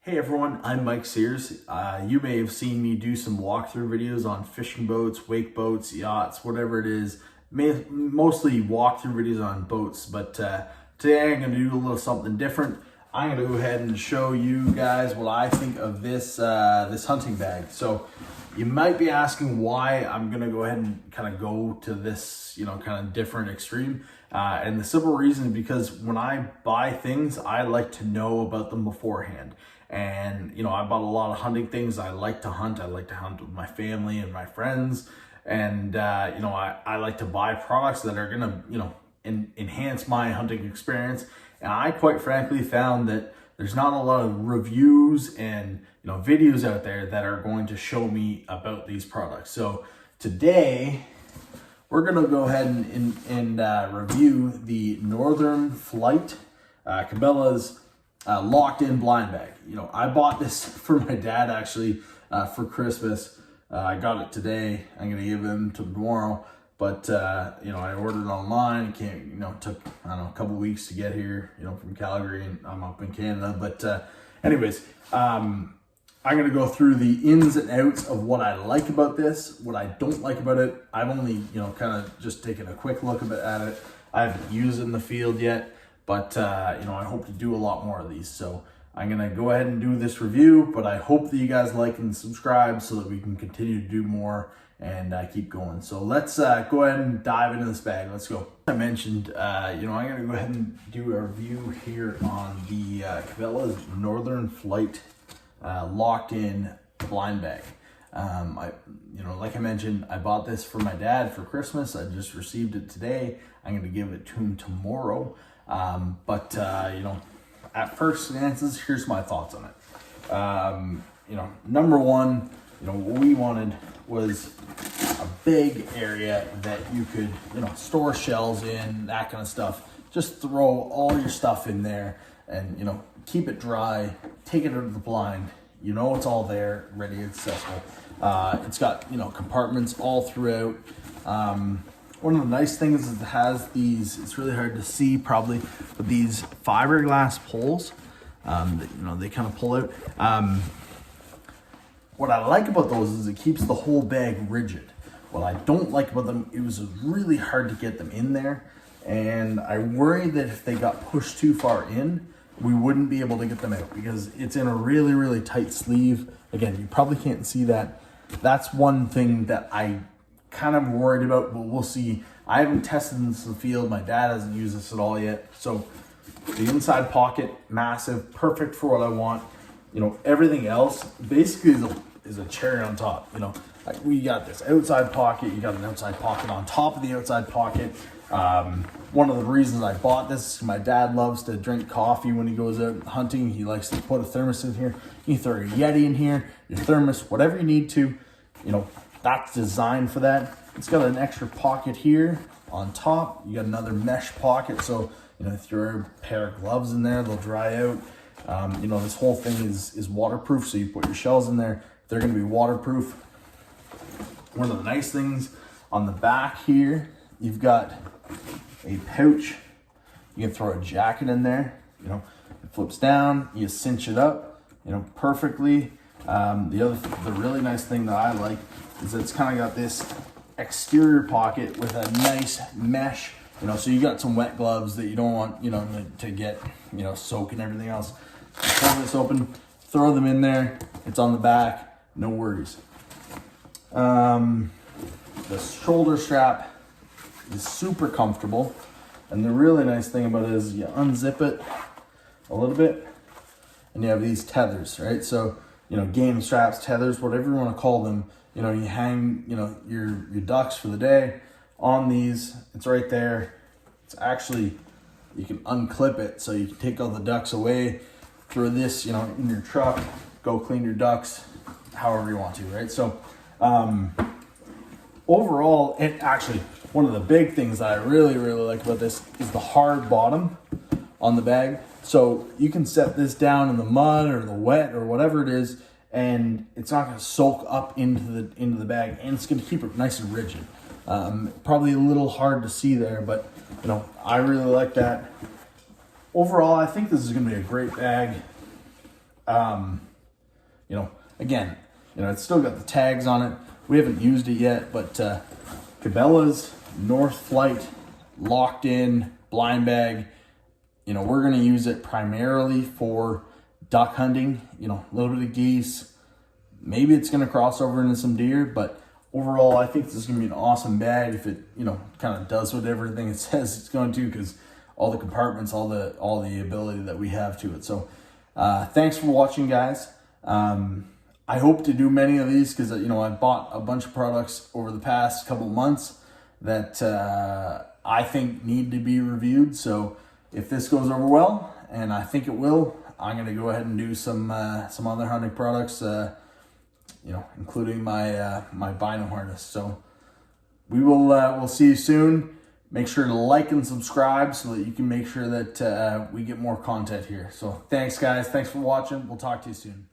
Hey everyone, I'm Mike Sears. You may have seen me do some walkthrough videos on fishing boats, wake boats, yachts, whatever it is. Mostly walkthrough videos on boats, but today I'm going to do a little something different. I'm going to go ahead and show you guys what I think of this this hunting bag. So you might be asking why I'm going to go ahead and kind of go to this, kind of different extreme. And the simple reason is because when I buy things, I like to know about them beforehand. And, I bought a lot of hunting things. I like to hunt. I like to hunt with my family and my friends. And, I like to buy products that are going to, enhance my hunting experience. And I quite frankly found that there's not a lot of reviews and, videos out there that are going to show me about these products. So today we're going to go ahead and review the Northern Flight Cabelas locked-in blind bag. I bought this for my dad actually for Christmas. I got it today. I'm gonna give him tomorrow, but I ordered it online. It came, took a couple weeks to get here. From Calgary, and I'm up in Canada. But anyways, I'm gonna go through the ins and outs of what I like about this, what I don't like about it. I've only kind of just taken a quick look at it. I haven't used it in the field yet. But, I hope to do a lot more of these. So I'm going to go ahead and do this review, but I hope that you guys like and subscribe so that we can continue to do more and keep going. So let's go ahead and dive into this bag. Let's go. I mentioned, I'm going to go ahead and do a review here on the Cabelas Northern Flight locked-in blind bag. Like I mentioned, I bought this for my dad for Christmas. I just received it today. I'm going to give it to him tomorrow. At first glances, here's my thoughts on it. Number one, what we wanted was a big area that you could, store shells in, that kind of stuff. Just throw all your stuff in there and, keep it dry, take it out of the blind. It's all there, ready and accessible. It's got, compartments all throughout. One of the nice things is it has these, it's really hard to see probably, but these fiberglass poles, that, they kind of pull out. What I like about those is it keeps the whole bag rigid. What I don't like about them, it was really hard to get them in there. And I worry that if they got pushed too far in, we wouldn't be able to get them out because it's in a really, really tight sleeve. Again, you probably can't see that. That's one thing that I kind of worried about, but we'll see. I haven't tested this in the field. My dad hasn't used this at all yet. So the inside pocket, massive, perfect for what I want. Everything else basically is a cherry on top. Like we got this outside pocket. You got an outside pocket on top of the outside pocket. One of the reasons I bought this, my dad loves to drink coffee when he goes out hunting. He likes to put a thermos in here. You can throw your Yeti in here, your thermos, whatever you need to. That's designed for that. It's got an extra pocket here on top. You got another mesh pocket, so throw a pair of gloves in there, they'll dry out. This whole thing is waterproof, so you put your shells in there, they're going to be waterproof. One of the nice things on the back here, you've got a pouch. You can throw a jacket in there. It flips down, you cinch it up, perfectly. The really nice thing that I like is that it's kind of got this exterior pocket with a nice mesh, so you got some wet gloves that you don't want, to get, soak and everything else. Pull this open, throw them in there. It's on the back, no worries. The shoulder strap is super comfortable. And the really nice thing about it is you unzip it a little bit and you have these tethers, right? So, game straps, tethers, whatever you want to call them, you hang, your ducks for the day on these. It's right there. It's actually, you can unclip it so you can take all the ducks away, throw this, in your truck, go clean your ducks, however you want to, right? So, overall, one of the big things that I really, really like about this is the hard bottom on the bag. So you can set this down in the mud or the wet or whatever it is, and it's not going to soak up into the bag, and it's going to keep it nice and rigid. Probably a little hard to see there, but I really like that. Overall, I think this is going to be a great bag. You know, again, you know, it's still got the tags on it. We haven't used it yet, but Cabelas, North Flight, locked in, blind bag. You know, we're going to use it primarily for duck hunting, you know, a little bit of geese. Maybe it's going to cross over into some deer, but overall, I think this is going to be an awesome bag if it, you know, kind of does what everything it says it's going to, because all the compartments, all the ability that we have to it. So thanks for watching, guys. I hope to do many of these because, you know, I bought a bunch of products over the past couple months that I think need to be reviewed. So if this goes over well, and I think it will, I'm going to go ahead and do some other hunting products, you know, including my my bino harness. So we'll see you soon. Make sure to like and subscribe so that you can make sure that we get more content here. So thanks, guys. Thanks for watching. We'll talk to you soon.